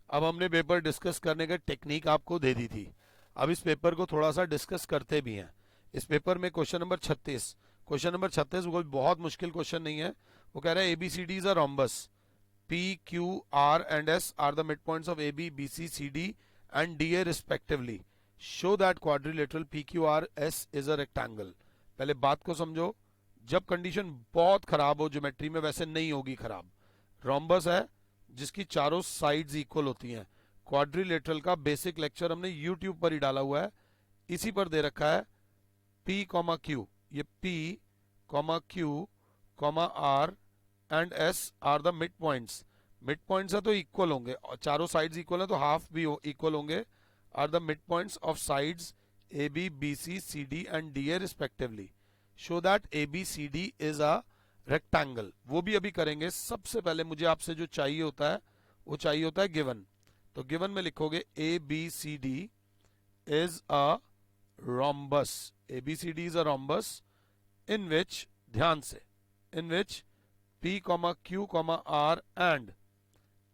अब हमने paper discuss करने का टेक्निक आपको दे दी थी। अब इस पेपर को थोड़ा सा डिस्कस करते भी हैं। इस पेपर में क्वेश्चन नंबर 36 कोई बहुत मुश्किल क्वेश्चन नहीं है। वो कह रहा है ABCD is a rhombus, PQR and S are the midpoints of AB, BC, CD and DA respectively. Show that quadrilateral PQRS is a rectangle. पहले बात को समझो। जब कंडीशन बहुत खराब हो ज्योमेट्री में, वैसे नहीं होगी खराब। रोम्बस है जिसकी चारों साइड्स इक्वल होती हैं। क्वाड्रिलेटरल का बेसिक लेक्चर हमने यूट्यूब पर ही डाला हुआ है, इसी पर दे रखा है। P कॉमा क्यू, ये P comma Q comma R and S are the mid points. Mid points है तो इक्वल होंगे, और चारों साइड्स इक्वल है तो हाफ भी इक्वल होंगे। Are the mid points of sides AB, BC, CD and DA respectively. Show that ABCD is a rectangle. वो भी अभी करेंगे। सबसे पहले मुझे आपसे जो चाहिए होता है वो चाहिए होता है गिवन। तो गिवन में लिखोगे ABCD is a rhombus. ABCD is a rhombus in which, ध्यान से, in which P, Q, R and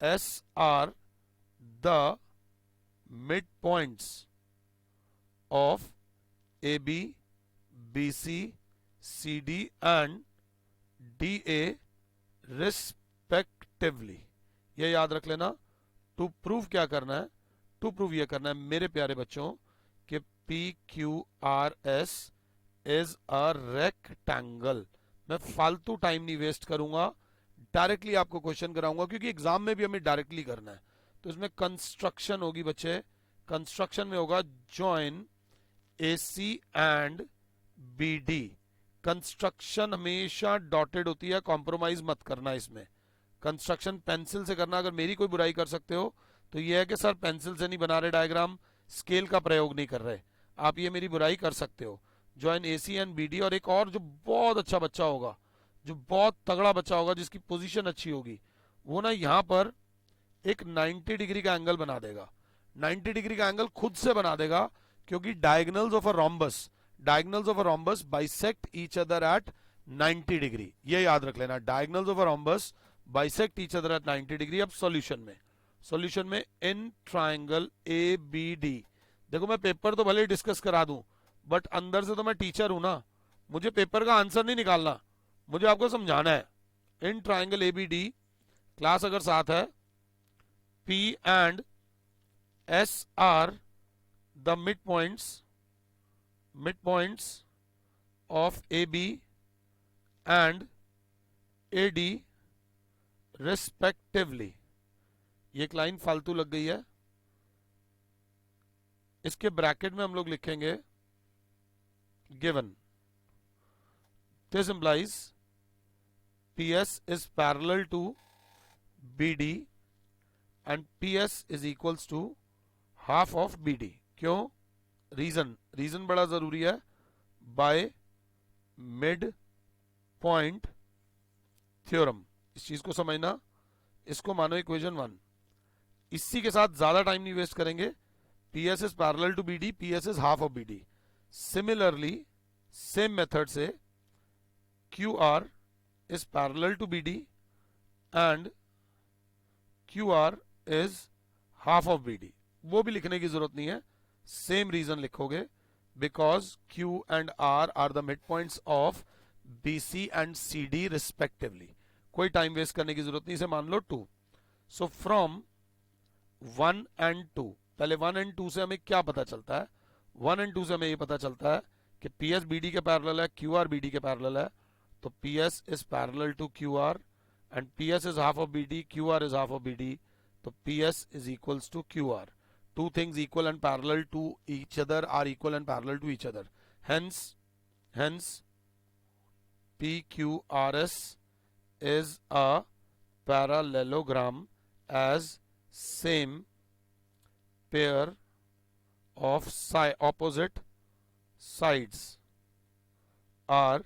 S are the midpoints of AB, BC, CD and DA respectively. ये याद रख लेना। टू प्रूव क्या करना है? टू प्रूव ये करना है मेरे प्यारे बच्चों कि PQRS इज अ रेक्टेंगल। मैं फालतू टाइम नहीं वेस्ट करूंगा, डायरेक्टली आपको क्वेश्चन कराऊंगा, क्योंकि एग्जाम में भी हमें डायरेक्टली करना है। तो इसमें कंस्ट्रक्शन होगी बच्चे। कंस्ट्रक्शन में होगा join AC and BD। Construction हमेशा डॉटेड होती है, कॉम्प्रोमाइज मत करना इसमें। कंस्ट्रक्शन पेंसिल से करना। अगर मेरी कोई बुराई कर सकते हो तो ये है कि सर पेंसिल से नहीं बना रहे डायग्राम, स्केल का प्रयोग नहीं कर रहे, आप ये मेरी बुराई कर सकते हो। Join AC and BD। और एक और जो बहुत अच्छा बच्चा होगा, जो बहुत तगड़ा बच्चा होगा, जिसकी पोजीशन अच्छी होगी, वो ना यहाँ पर एक 90 डिग्री का एंगल बना देगा। 90 डिग्री का एंगल खुद से बना देगा, क्योंकि diagonals of a rhombus bisect each other eight 90 degree. ये याद रख लेना, diagonals of a rhombus bisect each other eight 90 degree. अब सॉल्यूशन में इन ट्राइंगल ABD। देखो मैं पेपर तो भले डिस्कस करा दूं, बट अंदर से तो मैं टीचर हूं ना, मुझे पेपर का आंसर नहीं निकालना, मुझे आपको समझाना है। इन ट्राइंगल ABD, क्लास अगर साथ है, P and S are the mid points of AB and AD respectively. ये एक लाइन फालतू लग गई है, इसके ब्रैकेट में हम लोग लिखेंगे given. This implies PS is parallel to BD and PS is equals to half of BD। क्यों? रीजन बड़ा जरूरी है। बाय मिड पॉइंट थ्योरम, इस चीज को समझना, इसको मानो इक्वेशन 1। इसी के साथ ज्यादा टाइम नहीं वेस्ट करेंगे। PS is parallel to BD, PS is half of BD। Similarly same method से QR is parallel to BD and QR is half of BD। वो भी लिखने की जरूरत नहीं है, सेम रीजन लिखोगे, because Q and R are the mid points of BC and CD respectively. कोई टाइम वेस्ट करने की जरूरत नहीं, इसे मान लो 2। सो फ्रॉम 1 एंड 2, पहले 1 एंड 2 से हमें क्या पता चलता है? 1 एंड 2 से हमें ये पता चलता है कि PS BD के पैरेलल है, QR BD के पैरेलल है। तो PS is parallel to QR and PS is half of BD, QR is half of BD, तो PS is equals to QR। Two things equal and parallel to each other are equal and parallel to each other। Hence PQRS is a parallelogram as same pair of opposite sides are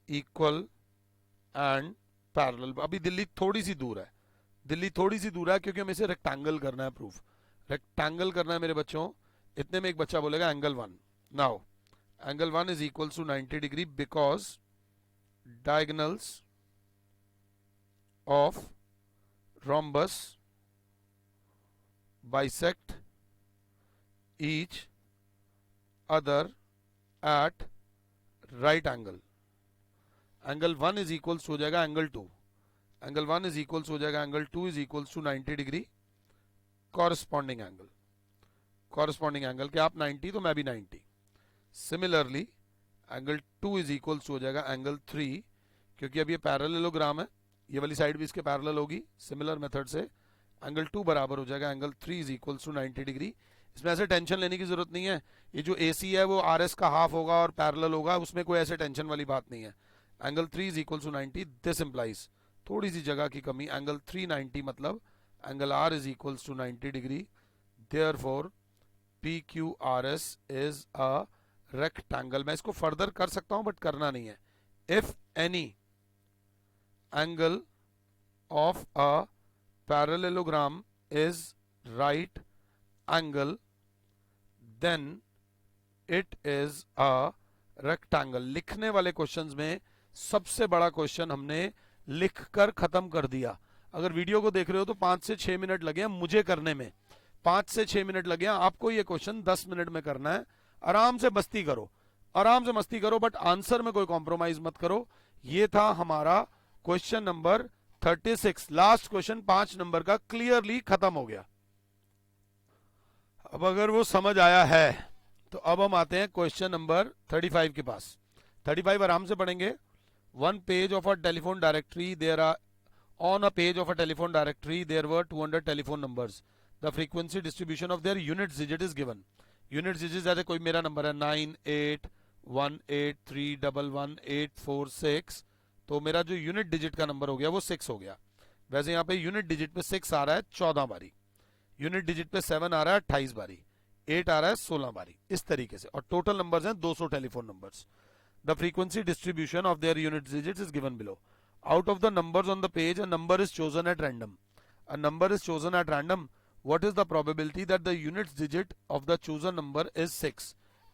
equal and parallel. अभी दिल्ली थोड़ी सी दूर है, क्योंकि हमें इसे rectangle करना है। Proof rectangle करना है मेरे बच्चों। इतने में एक बच्चा बोलेगा angle 1। Now angle 1 is equal to 90 degree because diagonals of rhombus bisect each other at right angle. Angle 1 is equals हो जाएगा एंगल 2, एंगल 1 इज इक्वल्स हो जाएगा angle 2 is equals to 90 degree corresponding angle. Corresponding angle के आप 90 तो मैं भी 90। Similarly angle 2 is equals हो जाएगा एंगल 3, क्योंकि अब ये पैरेललोग्राम है, ये वाली साइड भी इसके पैरेलल होगी। सिमिलर मेथड से एंगल 2 बराबर हो जाएगा angle 3 is equals to 90 degree. इसमें ऐसे टेंशन लेने की जरूरत नहीं है, ये जो AC है वो RS का हाफ होगा और पैरेलल होगा, उसमें कोई ऐसे टेंशन वाली बात नहीं है। Angle 3 is equals to 90, this implies थोड़ी सी जगह की कमी, एंगल 390 मतलब angle R is equals to 90 degree. Therefore PQRS is a rectangle. मैं इसको फर्दर कर सकता हूं बट करना नहीं है। If any angle of a parallelogram is right angle, then it is a rectangle। लिखने वाले क्वेश्चंस में सबसे बड़ा क्वेश्चन हमने लिखकर खत्म कर दिया। अगर वीडियो को देख रहे हो तो 5 से 6 मिनट लगे हैं मुझे करने में, 5 से 6 मिनट लगे हैं आपको ये क्वेश्चन 10 मिनट में करना है। आराम से मस्ती करो, आराम से मस्ती करो, बट आंसर में कोई कॉम्प्रोमाइज मत करो। ये था हमारा question number 36, last question 5 number का क्लियरली खत्म हो गया। अब अगर वो समझ आया है तो अब हम आते हैं क्वेश्चन नंबर 35 के पास। 35 आराम से पढ़ेंगे। One page of a telephone directory, there are on a page of a telephone directory there were 200 telephone numbers. The frequency distribution of their unit digit is given. Unit digit जैसे कोई मेरा number है 9818311846, तो मेरा जो unit digit का number हो गया वो 6 हो गया। वैसे यहाँ पे यूनिट डिजिट पे 6 आ रहा है 14 बारी, यूनिट डिजिट पे 7 आ रहा है 28 बारी, 8 आ रहा है 16 बारी, इस तरीके से। और टोटल नंबर्स हैं 200 telephone numbers. The frequency distribution of their unit digits is given below. Out of the numbers on the page a number is chosen at random. A number is chosen at random, what is the probability that the unit digit of the chosen number is 6?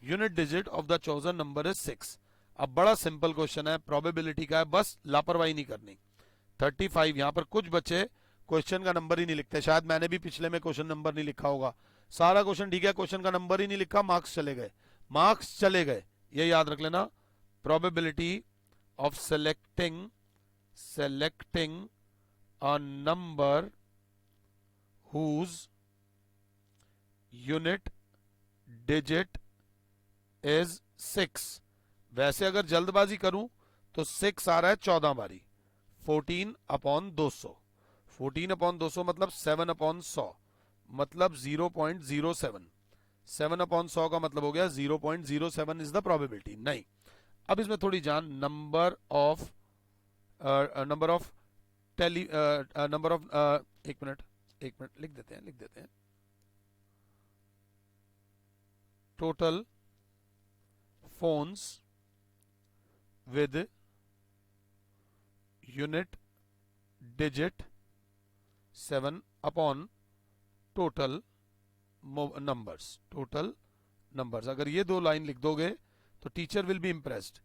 Unit digit of the chosen number is 6। अब बड़ा simple question है, probability का है, बस लापरवाही नहीं करनी। 35 यहाँ पर कुछ बच्चे क्वेश्चन का नंबर ही नहीं लिखते, शायद मैंने भी पिछले में क्वेश्चन नंबर नहीं लिखा होगा। सारा क्वेश्चन ठीक है, क्वेश्चन का नंबर ही नहीं लिखा, मार्क्स चले गए, मार्क्स चले गए, ये याद रख लेना। Probability of selecting a number whose unit digit is 6। वैसे अगर जल्दबाजी करूं तो 6 आ रहा है 14 बारी, 14/200, 14/200 मतलब 7/100, मतलब 0.07, 7/100 का मतलब हो गया 0.07 इज द प्रोबेबिलिटी। नहीं, अब इसमें थोड़ी जान, नंबर ऑफ एक मिनट लिख देते हैं। Total phones with unit digit 7 upon total numbers. Total numbers, अगर ये 2 लाइन लिख दोगे तो टीचर विल बी इम्प्रेस्ड।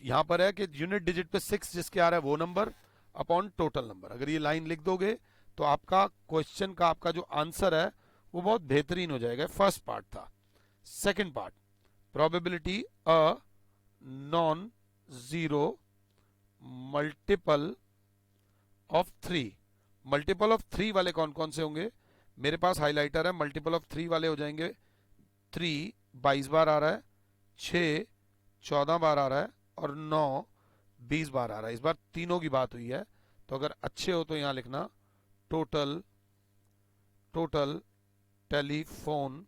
यहां पर है कि यूनिट डिजिट पे 6 जिसके आ रहा है वो नंबर अपॉन टोटल नंबर। अगर ये लाइन लिख दोगे तो आपका क्वेश्चन का आपका जो आंसर है वो बहुत बेहतरीन हो जाएगा। फर्स्ट पार्ट था। Second part, probability a non zero multiple of 3। Multiple of 3 वाले कौन कौन से होंगे? मेरे पास हाइलाइटर है, मल्टीपल ऑफ 3 वाले हो जाएंगे 3 22 बार आ रहा है, 6 14 बार आ रहा है और 9 20 बार आ रहा है। इस बार तीनों की बात हुई है, तो अगर अच्छे हो तो यहां लिखना total telephone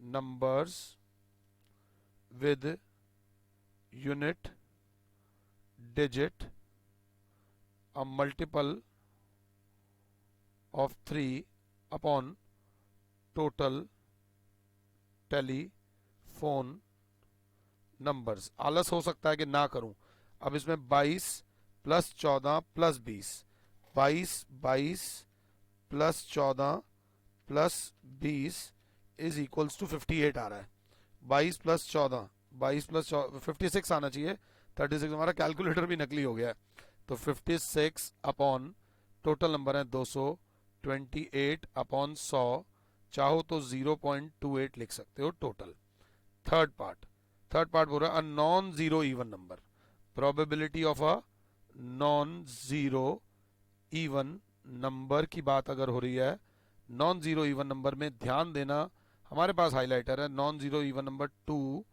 numbers with unit digit a multiple of 3 upon total telephone numbers. आलस हो सकता है कि ना करूं। अब इसमें 22 plus 14 plus 20, 22 plus 14 plus 20 is equals to 58 आ रहा है। 22 प्लस 14 56 आना चाहिए। 36 हमारा कैलकुलेटर भी नकली हो गया है। तो 56 अपॉन टोटल नंबर है 200, 28/100, चाहो तो 0.28 लिख सकते हो टोटल। थर्ड पार्ट बोल रहा है a non zero even number, probability of a non zero even number की बात अगर हो रही है, नॉन जीरो इवन नंबर में ध्यान देना, हमारे पास हाइलाइटर है, नॉन जीरो इवन नंबर 2,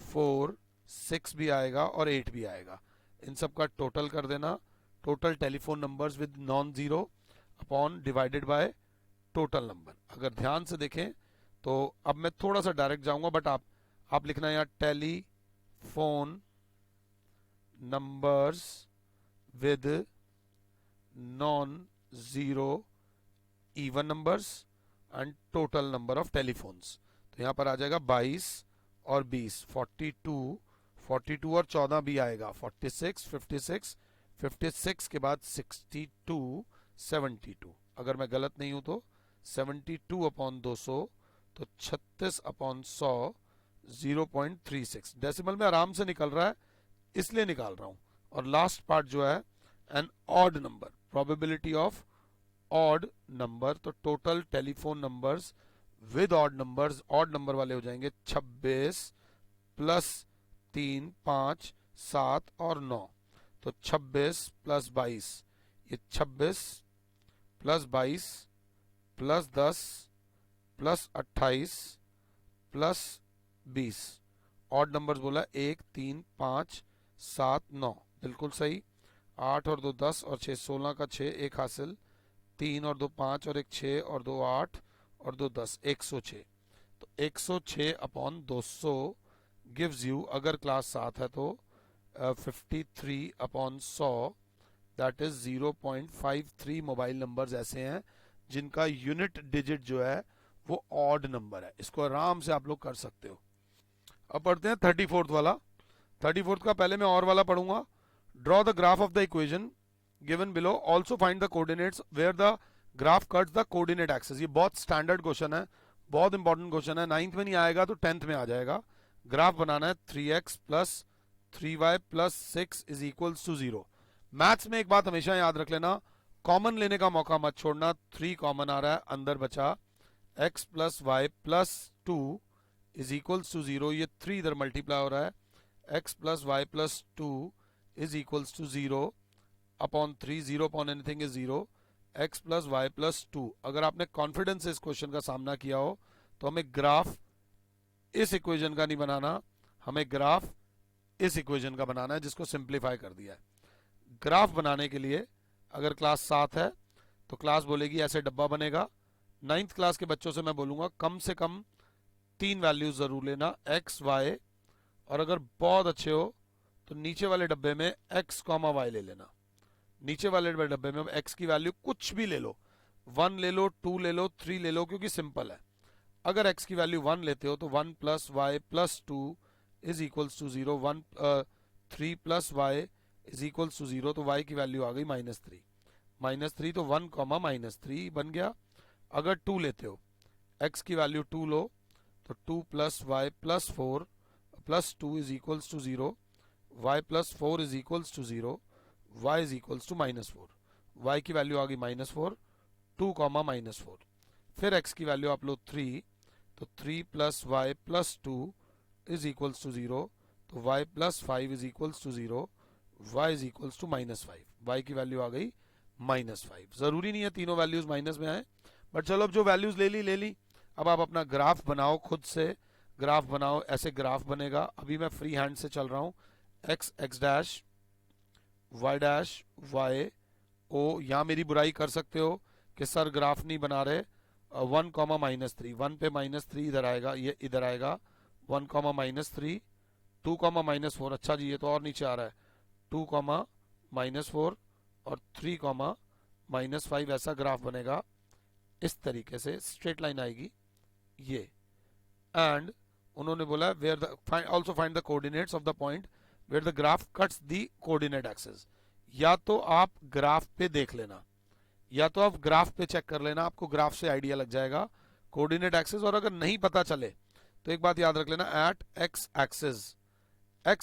4, 6 भी आएगा और 8 भी आएगा, इन सब का टोटल कर देना, total telephone numbers with non zero upon divided by total number. अगर ध्यान से देखें तो अब मैं थोड़ा सा डायरेक्ट जाऊंगा, बट आप लिखना यहाँ telephone numbers with non zero even numbers and total number of telephones. तो यहाँ पर आ जाएगा 22 और 20, 42 और 14 भी आएगा, 46, 56 के बाद 62, 72, अगर मैं गलत नहीं हूं तो 72/200, तो 36/100, 0.36 डेसिमल में आराम से निकल रहा है, इसलिए निकाल रहा हूं। और लास्ट पार्ट जो है an odd number, probability of odd number, तो total telephone numbers with odd numbers, odd number वाले हो जाएंगे 26 प्लस 3, 5, 7 और 9, तो 26 प्लस 22, ये 26 plus 22 plus 10 plus 28 plus 20, odd numbers बोला 1, 3, 5, 7, 9, बिल्कुल सही। 8 और 2 10 और 6 16 का 6 एक हासिल, 3 और 2 5 और 1 6 और 2 8 और 2 10, 106। तो 106/200 गिव्स यू, अगर क्लास 7 है तो 53/100, दैट इज 0.53 मोबाइल नंबर्स ऐसे हैं जिनका यूनिट डिजिट जो है वो ऑड नंबर है। इसको आराम से आप लोग कर सकते हो। अब पढ़ते हैं 34th वाला। 34th का पहले मैं और वाला पढ़ूंगा। Draw the graph of the equation given below, also find the coordinates where the graph cuts the coordinate axis. ये बहुत स्टैंडर्ड क्वेश्चन है, बहुत इंपॉर्टेंट क्वेश्चन है, 9th में नहीं आएगा तो 10th में आ जाएगा। ग्राफ बनाना है 3x plus 3y plus 6 is equals to 0। Maths में एक बात हमेशा याद रख लेना, कॉमन लेने का मौका मत छोड़ना। 3 कॉमन आ रहा है, अंदर बचा x plus y plus 2 is equals to 0, ये 3 इधर मल्टीप्लाई हो रहा है, x plus y plus 2 is equals to 0 upon 3, 0 upon anything is 0, x plus y plus 2। अगर आपने कॉन्फिडेंस से इस क्वेश्चन का सामना किया हो तो हमें ग्राफ इस इक्वेशन का नहीं बनाना, हमें ग्राफ इस इक्वेशन का बनाना है जिसको सिंप्लीफाई कर दिया है। ग्राफ बनाने के लिए अगर क्लास 7 है तो क्लास बोलेगी ऐसे डब्बा बनेगा। 9th क्लास के बच्चों से मैं बोलूंगा कम से कम 3 वैल्यूज जरूर लेना, x, y, और अगर बहुत अच्छे हो तो नीचे वाले डब्बे में x, y ले लेना। नीचे वाले डब्बे में x की वैल्यू कुछ भी ले लो, 1 ले लो, 2 ले लो, 3 ले लो, क्योंकि सिंपल है। अगर x की वैल्यू 1 लेते हो तो 1 plus y plus 2 is equals to 0, 3 plus y is equals to 0, तो y की वैल्यू आ गई -3, -3 तो 1, -3 बन गया। अगर 2 लेते हो, x की वैल्यू 2 लो तो 2 plus y plus 4 plus 2 is equals to 0, y plus 4 is equals to 0, y is equals to -4, y की वैल्यू आ गई -4, 2, -4। फिर x की वैल्यू आप लो 3, तो 3 plus y plus 2 is equals to 0, तो y plus 5 is equals to 0, y is equals to -5, y की value आ गई -5। जरूरी नहीं है तीनों वैल्यूज माइनस में आए, बट चलो अब जो वैल्यूज ले ली। अब आप अपना ग्राफ बनाओ, खुद से ग्राफ बनाओ, ऐसे ग्राफ बनेगा। अभी मैं फ्री हैंड से चल रहा हूँ, x, x dash, y dash, y, o। यहाँ मेरी बुराई कर सकते हो कि सर ग्राफ नहीं बना रहे, 1, -3, 1 पे -3 इधर आएगा, ये इधर आएगा, 1, -3, 2, -4, अच्छा जी ये तो और नीचे आ रहा है, 2, -4 और 3, -5, ऐसा ग्राफ बनेगा। इस तरीके से स्ट्रेट लाइन आएगी ये। एंड उन्होंने बोला where the also find the coordinates of the point where the graph cuts the coordinate axis. या तो आप ग्राफ पे देख लेना, या तो आप ग्राफ पे चेक कर लेना, आपको ग्राफ से आइडिया लग जाएगा कोऑर्डिनेट एक्सिस। और अगर नहीं पता चले तो एक बात याद रख लेना, एट एक्स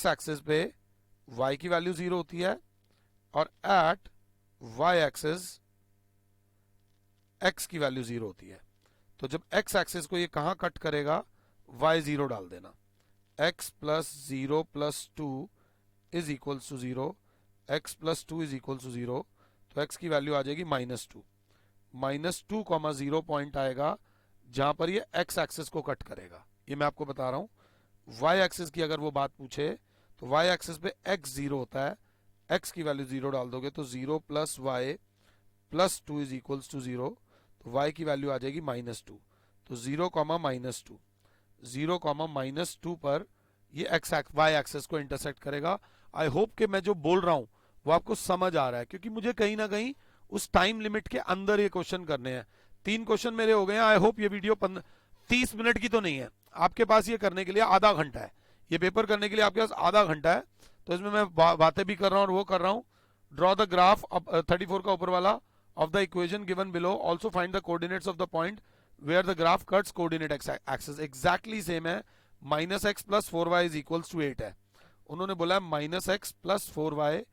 एक्सिस पे y की वैल्यू 0 होती है, और एट y एक्सिस x की वैल्यू 0 होती है। तो जब x एक्सिस को ये कहाँ कट करेगा, y 0 डाल देना, x plus 0 plus 2 is equals to 0, x plus 2 is equals to 0, तो x की वैल्यू आ जाएगी -2, -2 कॉमा 0 पॉइंट आएगा जहां पर ये x एक्सिस को कट करेगा। ये मैं आपको बता रहा हूं। y एक्सिस की अगर वो बात पूछे तो y एक्सिस पे x 0 होता है, x की वैल्यू 0 डाल दोगे तो 0 plus y plus 2 is equals to 0, तो y की वैल्यू आ जाएगी -2, तो 0 कॉमा -2, 0 कॉमा -2 पर ये y एक्सिस को इंटरसेक्ट करेगा। आई होप कि मैं जो बोल रहा हूं वो आपको समझ आ रहा है, क्योंकि मुझे कहीं ना कहीं उस टाइम लिमिट के अंदर ये क्वेश्चन करने हैं। 3 क्वेश्चन मेरे हो गए हैं। आई होप ये वीडियो 30 मिनट की तो नहीं है, आपके पास ये करने के लिए आधा घंटा है, ये पेपर करने के लिए आपके पास आधा घंटा है। तो इसमें मैं बातें भी कर रहा हूँ और वो कर रहा हूँ। ड्रॉ द ग्राफ 34 का ऊपर वाला of the equation given below, also find the coordinates of the point where the graph cuts coordinate axis. Exactly same है, -x plus 4y is equals to 8 है। उन्होंने बोला -x plus 4y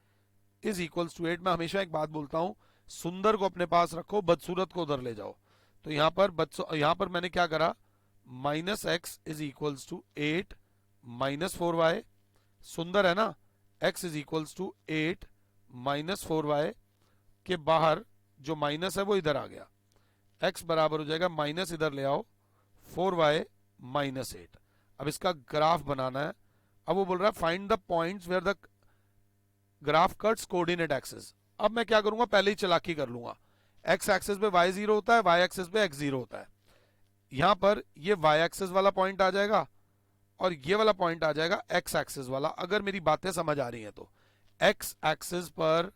is equals to 8। मैं हमेशा एक बात बोलता हूं, सुंदर को अपने पास रखो, बदसूरत को उधर ले जाओ। तो यहां पर मैंने क्या करा, -x is equals to 8 minus 4y, सुंदर है ना, x is equals to 8 minus 4y के बाहर जो माइनस है वो इधर आ गया, x बराबर हो जाएगा माइनस इधर ले आओ 4y माइनस 8। अब इसका ग्राफ बनाना है। अब वो बोल रहा है find the points where the graph cuts coordinate axis. अब मैं क्या करूंगा, पहले ही चालाकी कर लूंगा। x एक्सिस पे y 0 होता है, y एक्सिस पे x 0 होता है। यहां पर ये y एक्सिस वाला पॉइंट आ जाएगा और ये वाला पॉइंट आ जाएगा x एक्सिस वाला, अगर मेरी बातें समझ आ रही हैं तो। x एक्सिस पर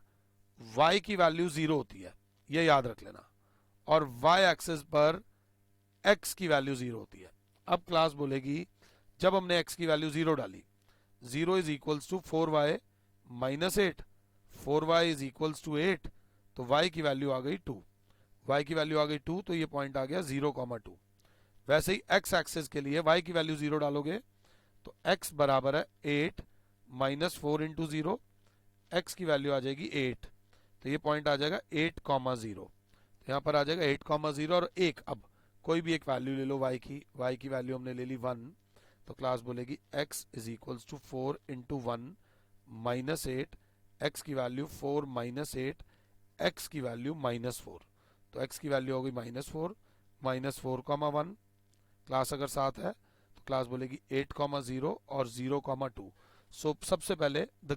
y की वैल्यू 0 होती है, ये याद रख लेना, और y एक्सिस पर x की वैल्यू 0 होती है। अब क्लास बोलेगी जब हमने x की वैल्यू 0 डाली, 0 is equals to 4y minus 8, 4y is equals to 8, तो y की वैल्यू आ गई 2, y की वैल्यू आ गई 2, तो ये पॉइंट आ गया 0,2। वैसे ही x एक्सिस के लिए y की वैल्यू 0 डालोगे तो x बराबर है 8 माइनस 4 इंटू 0, x की वैल्यू आ जाएगी 8, तो ये पॉइंट आ जाएगा 8,0, तो यहाँ पर आ जाएगा 8,0 और 1। अब कोई भी एक वैल्यू ले लो y की वैल्यू हमने ले ली 1, तो क्लास बोलेगी x is equals to 4 into 1 minus 8, x की वैल्यू 4 माइनस 8, x की वैल्यू -4, तो x की वैल्यू हो गई -4, -4,1। क्लास अगर साथ है तो क्लास बोलेगी 8,0 और 0,2। सो सबसे पहले the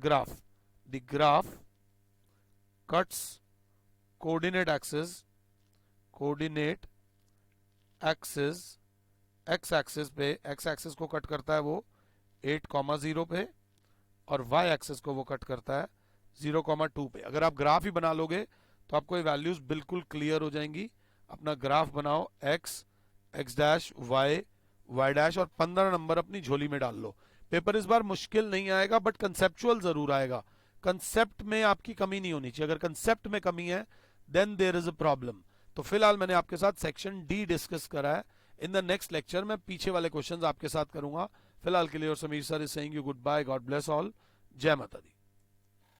graph cuts coordinate axis x axis को कट करता है वो 8,0 पे, और y एक्सिस को वो कट करता है 0,2 पे। अगर आप ग्राफ ही बना लोगे तो आपको ये वैल्यूज बिल्कुल क्लियर हो जाएंगी। अपना ग्राफ बनाओ, x डैश y डैश, और 15 नंबर अपनी झोली में डाल लो। पेपर इस बार मुश्किल नहीं आएगा, बट कंसेप्चुअल जरूर आएगा। कंसेप्ट में आपकी कमी नहीं होनी चाहिए, अगर कंसेप्ट में कमी है then there is a problem. तो फिलहाल मैंने आपके साथ सेक्शन डी डिस्कस करा है। इन द नेक्स्ट लेक्चर मैं पीछे वाले क्वेश्चंस आपके साथ करूंगा। फिलहाल के लिए और Sameer sir is saying you goodbye, god bless all, जय माता दी।